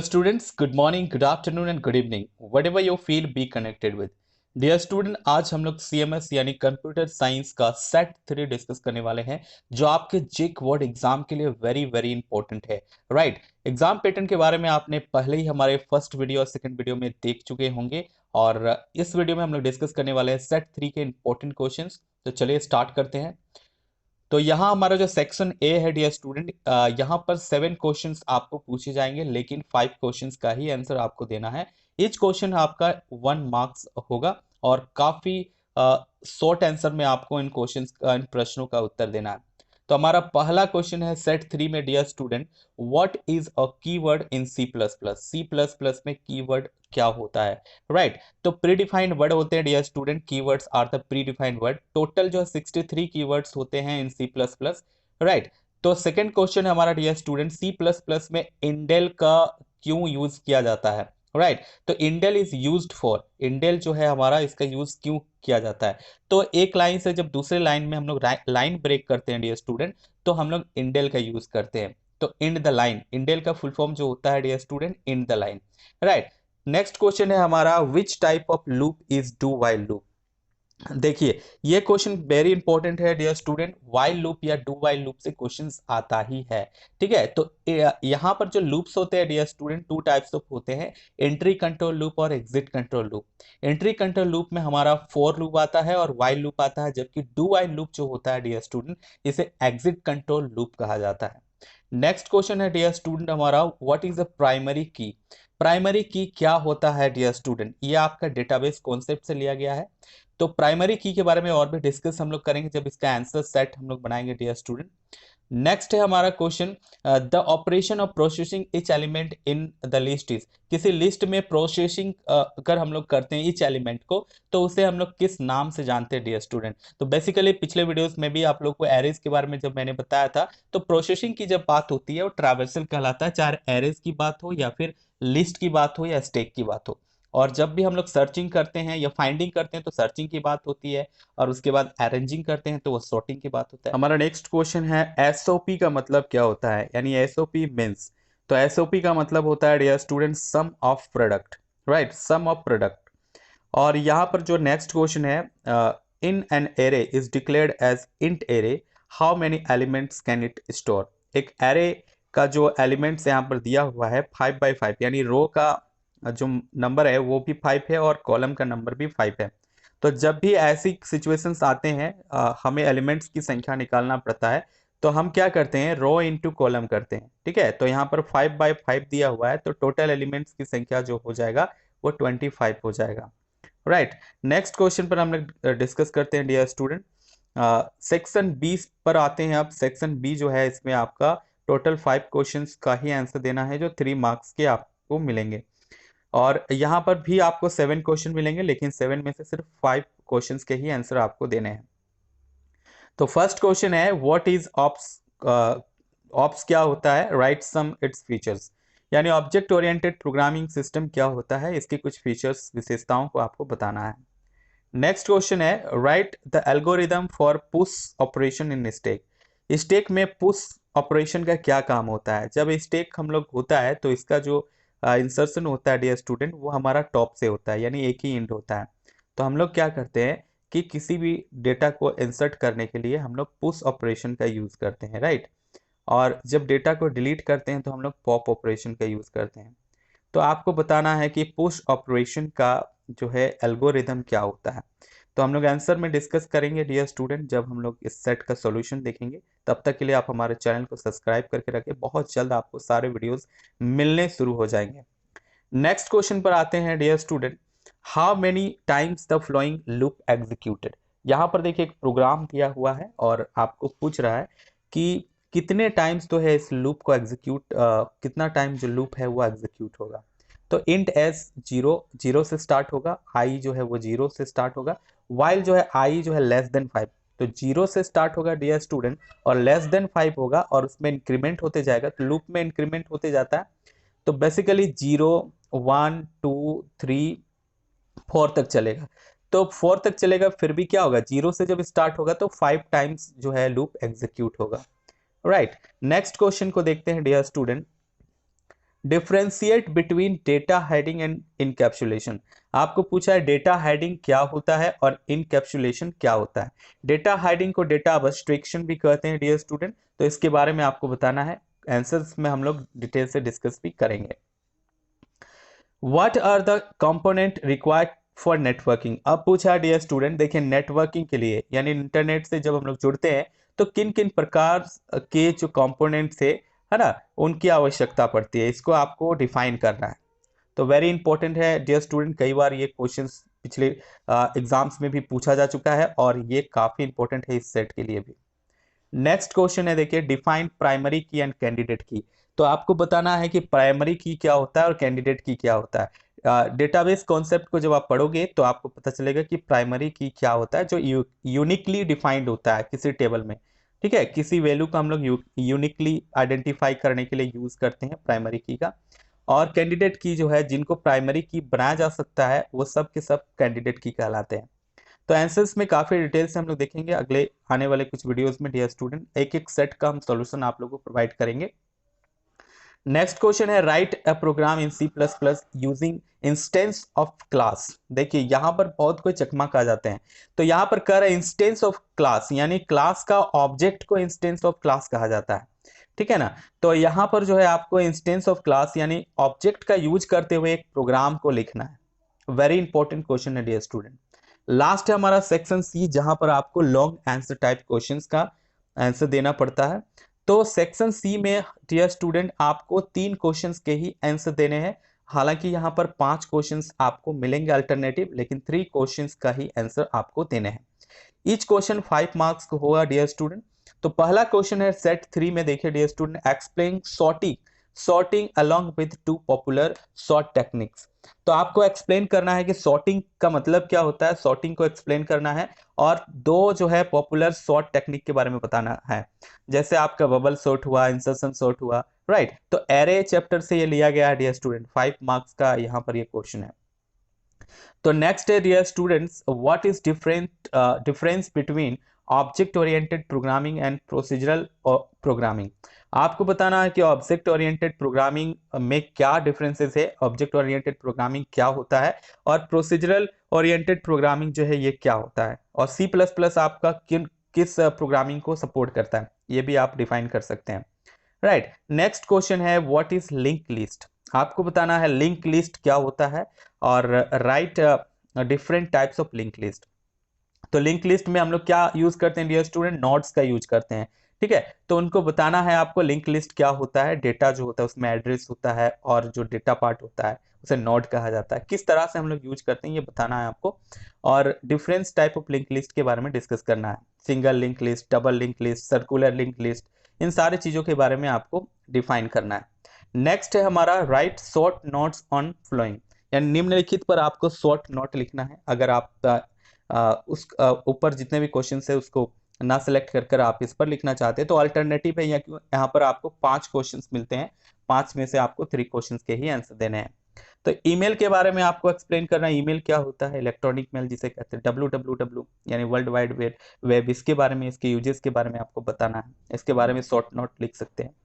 students, good morning, good afternoon and good evening. Whatever you feel, be connected with. Dear student, आज हम लोग CMS यानी computer science का set 3 discuss करने वाले हैं, जो आपके JEE वर्ड एग्जाम के लिए वेरी वेरी इंपॉर्टेंट है। राइट, एग्जाम पैटर्न के बारे में आपने पहले ही हमारे फर्स्ट वीडियो और सेकंड वीडियो में देख चुके होंगे, और इस वीडियो में हम लोग डिस्कस करने वाले हैं सेट 3 के इंपॉर्टेंट क्वेश्चंस। तो चलिए स्टार्ट करते हैं। तो यहाँ हमारा जो सेक्शन ए है डियर स्टूडेंट, यहाँ पर 7 क्वेश्चंस आपको पूछे जाएंगे, लेकिन 5 क्वेश्चंस का ही आंसर आपको देना है। ईच क्वेश्चन आपका 1 मार्क्स होगा और काफी शॉर्ट आंसर में आपको इन क्वेश्चंस इन प्रश्नों का उत्तर देना है। तो हमारा पहला क्वेश्चन है सेट 3 में dear student, what is a keyword in C plus plus. C plus plus में कीवर्ड क्या होता है? राइट, तो प्रीडिफाइंड वर्ड होते हैं dear student, keywords are the predefined word. Total जो 63 कीवर्ड्स होते हैं in C plus plus. Right, तो सेकंड क्वेश्चन है हमारा dear student, C plus plus में इंडेल का क्यों यूज किया जाता है? राइट, तो endl is used for, indel जो है हमारा, इसका यूज क्यों किया जाता है? तो एक लाइन से जब दूसरे लाइन में हम लोग लाइन ब्रेक करते हैं डियर स्टूडेंट, तो हम लोग इंडेल का यूज करते हैं। तो इंड द लाइन, इंडेल का फुल फॉर्म जो होता है dear student, end the line. Right, next question है हमारा, which type of loop is do while loop. देखिए, ये क्वेश्चन वेरी इंपॉर्टेंट है डियर स्टूडेंट, वाइल लूप या डू वाइल लूप से क्वेश्चंस आता ही है। ठीक है, तो यहाँ पर जो लूप्स होते हैं डियर स्टूडेंट, 2 टाइप्स ऑफ होते हैं, एंट्री कंट्रोल लूप और exit control loop. Entry control loop में हमारा फॉर लूप आता है और वाइल लूप आता है, जबकि डू वाइल लूप जो होता है डियर स्टूडेंट, इसे एग्जिट कंट्रोल लूप कहा जाता है। नेक्स्ट क्वेश्चन है डियर स्टूडेंट हमारा, व्हाट इज द प्राइमरी की। प्राइमरी की क्या होता है डियर स्टूडेंट? ये आपका डेटाबेस कॉन्सेप्ट से लिया गया है। तो प्राइमरी की के बारे में और भी डिस्कस हम लोग करेंगे जब इसका आंसर सेट हम लोग बनाएंगे डियर स्टूडेंट। नेक्स्ट है हमारा question, the operation of processing each element in the list is. किसी लिस्ट में प्रोसेसिंग अगर हम लोग करते हैं ईच एलिमेंट को, तो उसे हम लोग किस नाम से जानते हैं डियर स्टूडेंट? तो बेसिकली पिछले वीडियोस में भी आप लोग को एरेज के बारे में जब मैंने बताया था, तो प्रोसेसिंग की जब बात होती है वो ट्रैवर्सल कहलाता है, चाहे एरेज की बात हो या फिर लिस्ट की बात हो या स्टैक की बात हो। और जब भी हम लोग सर्चिंग करते हैं या फाइंडिंग करते हैं तो सर्चिंग की बात होती है, और उसके बाद अरेंजिंग करते हैं तो वो सॉर्टिंग की बात होता है। हमारा नेक्स्ट क्वेश्चन है, एसओपी का मतलब क्या होता है, यानी एसओपी मींस। तो एसओपी का मतलब होता है dear student, sum of product. Right, sum of product. और यहाँ पर जो नेक्स्ट क्वेश्चन है, in an array is declared as int array, how many elements can it store. एक एरे का जो एलिमेंट्स यहाँ पर दिया हुआ है 5x5, यानी रो का जो नंबर है वो भी 5 है और कॉलम का नंबर भी 5 है। तो जब भी ऐसी सिचुएशंस आते हैं, हमें एलिमेंट्स की संख्या निकालना पड़ता है, तो हम क्या करते हैं, रो इनटू कॉलम करते हैं। ठीक है, तो यहाँ पर 5x5 दिया हुआ है, तो टोटल एलिमेंट्स की संख्या जो हो जाएगा वो 25 हो जाएगा। राइट, नेक्स्ट क्वेश्चन पर हम लोग डिस्कस करते हैं डियर स्टूडेंट। सेक्शन 20 पर आते हैं। अब सेक्शन बी जो है, इसमें आपका टोटल 5 क्वेश्चंस का ही आंसर देना है, जो 3 मार्क्स के आपको मिलेंगे। और यहाँ पर भी आपको 7 क्वेश्चन मिलेंगे, लेकिन 7 में से सिर्फ 5 क्वेश्चंस के ही आंसर आपको देने हैं। तो फर्स्ट क्वेश्चन है, व्हाट इज ऑप्स। ऑप्स क्या होता है? राइट सम इट्स फीचर्स, यानी ऑब्जेक्ट ओरिएंटेड प्रोग्रामिंग सिस्टम क्या होता है, इसके कुछ फीचर्स विशेषताओं को आपको बताना है। नेक्स्ट क्वेश्चन है, right the algorithm for push operation in stack. Stack में पुश ऑपरेशन का क्या काम होता है? जब स्टैक हम लोग होता है तो इसका जो इंसर्शन होता है डियर स्टूडेंट, वो हमारा टॉप से होता है, यानी एक ही इंड होता है। तो हम लोग क्या करते हैं कि किसी भी डेटा को इंसर्ट करने के लिए हम लोग पुश ऑपरेशन का यूज करते हैं। राइट, और जब डेटा को डिलीट करते हैं तो हम लोग पॉप ऑपरेशन का यूज करते हैं। तो आपको बताना है कि पुश ऑपरेशन का जो है एल्गोरिदम क्या होता है। तो हम लोग आंसर में डिस्कस करेंगे डियर स्टूडेंट, जब हम लोग इस सेट का सॉल्यूशन देखेंगे। तब तक के लिए आप हमारे चैनल को सब्सक्राइब करके रखें, बहुत जल्द आपको सारे वीडियोस मिलने शुरू हो जाएंगे। नेक्स्ट क्वेश्चन पर आते हैं dear student, how many times the following loop executed. यहाँ पर देखिए एक प्रोग्राम दिया हुआ है और आपको पूछ रहा है कि कितने टाइम्स तो है इस लूप को एग्जीक्यूट, कितना टाइम जो लूप है वो एग्जीक्यूट होगा। तो इंट एस जीरो, जीरो से स्टार्ट होगा, आई जो है वो जीरो से स्टार्ट होगा, वाइल जो है आई जो है लेस देन 5। तो जीरो से स्टार्ट होगा डियर स्टूडेंट और लेस देन 5 होगा, और उसमें इंक्रीमेंट होते जाएगा, तो लूप में इंक्रीमेंट होते जाता है। तो बेसिकली 0 1 2 3 4 तक चलेगा। तो 4 तक चलेगा, फिर भी क्या होगा, जीरो से जब स्टार्ट होगा तो 5 टाइम्स जो है लूप एग्जीक्यूट होगा। राइट, नेक्स्ट क्वेश्चन को देखते हैं dear student, differentiate between data heading and encapsulation. आपको पूछा है डेटा हेडिंग क्या होता है और इनकैप्सुलेशन क्या होता है। डेटा हेडिंग को डेटा अब्स्ट्रैक्शन भी कहते हैं डियर स्टूडेंट, तो इसके बारे में आपको बताना है। आंसर्स में हम लोग डिटेल से डिस्कस भी करेंगे। What are the component required for networking. अब पूछा है डियर स्टूडेंट, देखिए नेटवर्किंग के लिए यानी इंटरनेट से जब हम लोग जुड़ते हैं तो किन किन प्रकार के जो कंपोनेंट थे, है ना, उनकी आवश्यकता पड़ती है, इसको आपको डिफाइन करना है। तो वेरी इंपॉर्टेंट है डियर स्टूडेंट, कई बार ये क्वेश्चंस पिछले एग्जाम्स में भी पूछा जा चुका है और ये काफी इंपॉर्टेंट है इस सेट के लिए भी। नेक्स्ट क्वेश्चन है, देखिए डिफाइन प्राइमरी की एंड कैंडिडेट की। तो आपको बताना है कि प्राइमरी की क्या होता है और कैंडिडेट की क्या होता है। डेटाबेस कॉन्सेप्ट को जब आप पढ़ोगे तो आपको पता चलेगा कि प्राइमरी की क्या होता है, जो यूनिकली डिफाइंड होता है किसी टेबल में। ठीक है, किसी वैल्यू को हम लोग यूनिकली आइडेंटिफाई करने के लिए यूज करते हैं प्राइमरी की का। और कैंडिडेट की जो है, जिनको प्राइमरी की बनाया जा सकता है, वो सब के सब कैंडिडेट की कहलाते हैं। तो आंसर्स में काफी डिटेल से हम लोग देखेंगे अगले आने वाले कुछ वीडियोस में डियर स्टूडेंट। एक एक सेट का हम सॉल्यूशन आप लोगों को प्रोवाइड करेंगे। नेक्स्ट क्वेश्चन है, right a program in C plus plus using instance of class. देखिए यहां पर बहुत कोई चकमा आ जाते हैं, तो यहां पर कह रहे हैं इंस्टेंस ऑफ क्लास, यानी क्लास का ऑब्जेक्ट को इंस्टेंस ऑफ क्लास कहा जाता है। ठीक है ना, तो यहां पर जो है आपको इंस्टेंस ऑफ क्लास यानी ऑब्जेक्ट का यूज करते हुए एक प्रोग्राम को लिखना है। वेरी इंपॉर्टेंट क्वेश्चन है डियर स्टूडेंट। लास्ट है हमारा सेक्शन सी, जहां पर आपको लॉन्ग आंसर टाइप क्वेश्चंस का आंसर देना पड़ता है। तो सेक्शन सी में डियर स्टूडेंट आपको 3 क्वेश्चंस के ही आंसर देने हैं। हालांकि यहाँ पर 5 क्वेश्चंस आपको मिलेंगे अल्टरनेटिव, लेकिन 3 क्वेश्चंस का ही आंसर आपको देने हैं। ईच क्वेश्चन 5 मार्क्स को होगा डियर स्टूडेंट। तो पहला क्वेश्चन है सेट 3 में, देखिए dear student, explain sorting along with 2 popular sort techniques. तो आपको एक्सप्लेन करना है कि सॉर्टिंग का मतलब क्या होता है, सॉर्टिंग को एक्सप्लेन करना है और दो जो है पॉपुलर सॉर्ट टेक्निक के बारे में बताना है। जैसे आपका बबल सॉर्ट हुआ, इंसर्शन सॉर्ट हुआ, राइट। तो एरे चैप्टर से ये लिया गया है डियर स्टूडेंट, 5 मार्क्स का यहाँ पर ये क्वेश्चन है। तो नेक्स्ट है dear students, what is difference between object oriented programming and procedural programming. आपको बताना है कि ऑब्जेक्ट ओरिएंटेड प्रोग्रामिंग में क्या डिफरेंसेस है, ऑब्जेक्ट ओरिएंटेड प्रोग्रामिंग क्या होता है और प्रोसीजरल ओरिएंटेड प्रोग्रामिंग जो है ये क्या होता है, और सी प्लस प्लस आपका किस प्रोग्रामिंग को सपोर्ट करता है, ये भी आप डिफाइन कर सकते हैं। राइट, नेक्स्ट क्वेश्चन है, व्हाट इज लिंक लिस्ट। आपको बताना है लिंक लिस्ट क्या होता है और right different types of link list. तो लिंक लिस्ट में हम लोग क्या यूज करते हैं डियर स्टूडेंट, नोड्स का यूज करते हैं। ठीक है, तो उनको बताना है आपको लिंक लिस्ट क्या होता है। डेटा जो होता है उसमें एड्रेस होता है और जो डेटा पार्ट होता है उसे नोड कहा जाता है। किस तरह से हम लोग यूज करते हैं ये बताना है आपको, और different type of link list के बारे में डिस्कस करना है। Single link list, double link list, circular link list, इन सारी चीजों के बारे में आपको डिफाइन करना है। नेक्स्ट है हमारा write short notes on following, यानी निम्नलिखित पर आपको शॉर्ट नोट लिखना है। अगर आप उस ऊपर जितने भी क्वेश्चन है उसको ना सिलेक्ट कर आप इस पर लिखना चाहते हैं तो अल्टरनेटिव है, यहाँ पर आपको 5 क्वेश्चंस मिलते हैं, 5 में से आपको 3 क्वेश्चंस के ही आंसर देने हैं। तो ईमेल के बारे में आपको एक्सप्लेन करना है, ईमेल क्या होता है, इलेक्ट्रॉनिक मेल जिसे कहते हैं, www यानी वर्ल्ड वाइड वेब, इसके बारे में, इसके यूजेस के बारे में आपको बताना है। इसके बारे में शॉर्ट नोट लिख सकते हैं।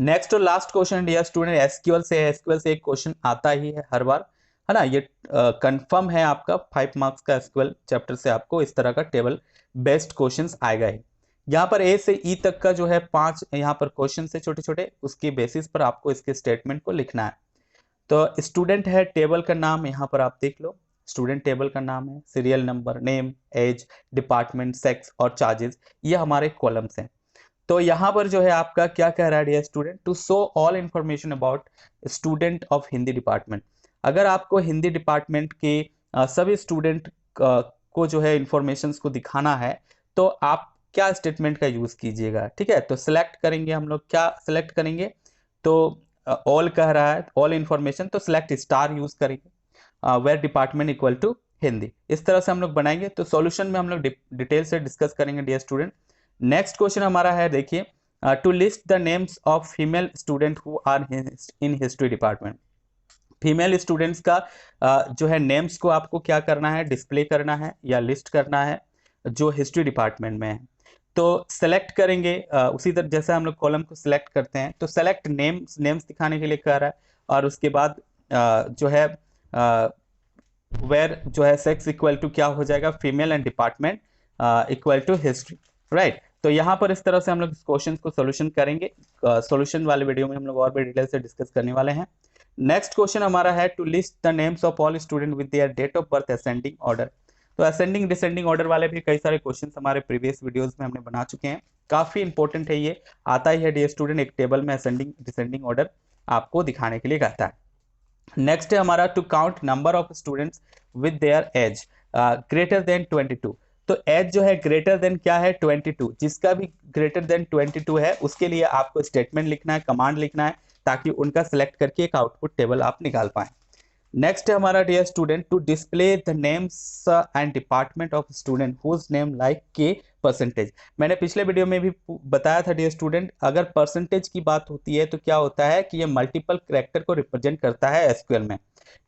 नेक्स्ट और last question dear student, SQL से एक क्वेश्चन आता ही है हर बार, है ना, ये कंफर्म है आपका 5 मार्क्स का एसक्यूएल चैप्टर से आपको इस तरह का टेबल बेस्ड क्वेश्चंस आएगा ही। यहाँ पर ए से ई तक का जो है 5 यहाँ पर क्वेश्चन है छोटे छोटे, उसके बेसिस पर आपको इसके स्टेटमेंट को लिखना है। तो स्टूडेंट है, टेबल का नाम यहाँ पर आप देख लो, स्टूडेंट टेबल का नाम है, serial number, name, age, department, sex और चार्जेस, ये हमारे कॉलम्स हैं। तो यहाँ पर जो है आपका क्या कह रहा है dear student, to show all information about student of Hindi department. अगर आपको हिंदी डिपार्टमेंट के सभी स्टूडेंट को जो है इंफॉर्मेशंस को दिखाना है तो आप क्या स्टेटमेंट का यूज कीजिएगा। ठीक है, तो सिलेक्ट करेंगे हम लोग, क्या सिलेक्ट करेंगे, तो ऑल कह रहा है, ऑल इंफॉर्मेशन, तो सिलेक्ट स्टार यूज करेंगे, where department equal to Hindi. इस तरह से हम लोग बनाएंगे। तो सॉल्यूशन में हम लोग डिटेल से डिस्कस करेंगे डियर स्टूडेंट। नेक्स्ट क्वेश्चन हमारा है, देखिए, to list the names of female student who are in history department. Female students का जो है नेम्स को आपको क्या करना है, डिस्प्ले करना है या लिस्ट करना है जो हिस्ट्री डिपार्टमेंट में है। तो सेलेक्ट करेंगे उसी तरह जैसे हम लोग कॉलम को सिलेक्ट करते हैं, तो सेलेक्ट नेम्स दिखाने के लिए कह रहा है, और उसके बाद जो है वेयर जो है सेक्स इक्वल टू क्या हो जाएगा, female, and department equal to history, right. तो यहाँ पर इस तरह से हम लोग इस क्वेश्चन को सोल्यूशन करेंगे। सोल्यूशन वाले वीडियो में हम लोग और भी डिटेल से डिस्कस करने वाले हैं। नेक्स्ट क्वेश्चन हमारा है to list the names of all student with their date of birth ascending order. तो असेंडिंग डिसेंडिंग ऑर्डर वाले भी कई सारे क्वेश्चन हमारे प्रीवियस वीडियोस में हमने बना चुके हैं। काफी इंपॉर्टेंट है, ये आता ही है डियर स्टूडेंट, एक टेबल में असेंडिंग डिसेंडिंग ऑर्डर आपको दिखाने के लिए कहता है। नेक्स्ट है हमारा to count number of students with their age greater than 22। तो एज जो है ग्रेटर देन क्या है, 22। जिसका भी ग्रेटर देन 22 है उसके लिए आपको स्टेटमेंट लिखना है, कमांड लिखना है, ताकि उनका सिलेक्ट करके एक आउटपुट टेबल आप निकाल पाए। नेक्स्ट है हमारा dear student to display the names and department of student whose name like K percentage. मैंने पिछले वीडियो में भी बताया था डियर स्टूडेंट, अगर परसेंटेज की बात होती है तो क्या होता है कि ये मल्टीपल कैरेक्टर को रिप्रेजेंट करता है एसक्यूएल में,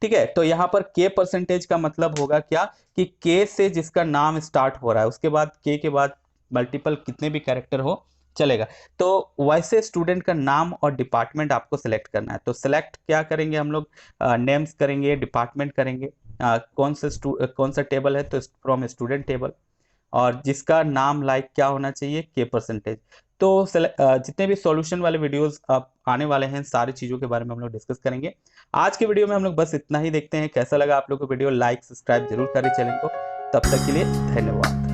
ठीक है। तो यहाँ पर के परसेंटेज का मतलब होगा क्या कि के से जिसका नाम स्टार्ट हो रहा है, उसके बाद के के बाद मल्टीपल कितने भी कैरेक्टर हो चलेगा। तो वैसे स्टूडेंट का नाम और डिपार्टमेंट आपको सिलेक्ट करना है। तो सिलेक्ट क्या करेंगे हम लोग, नेम्स करेंगे, डिपार्टमेंट करेंगे, कौन सा टेबल है, तो फ्रॉम स्टूडेंट टेबल, और जिसका नाम लाइक क्या होना चाहिए, के परसेंटेज। तो जितने भी सॉल्यूशन वाले वीडियोस अब आने वाले हैं, सारी चीज़ों के बारे में हम लोग डिस्कस करेंगे। आज के वीडियो में हम लोग बस इतना ही। देखते हैं कैसा लगा आप लोग को वीडियो, लाइक सब्सक्राइब जरूर करें चैनल को। तब तक के लिए धन्यवाद।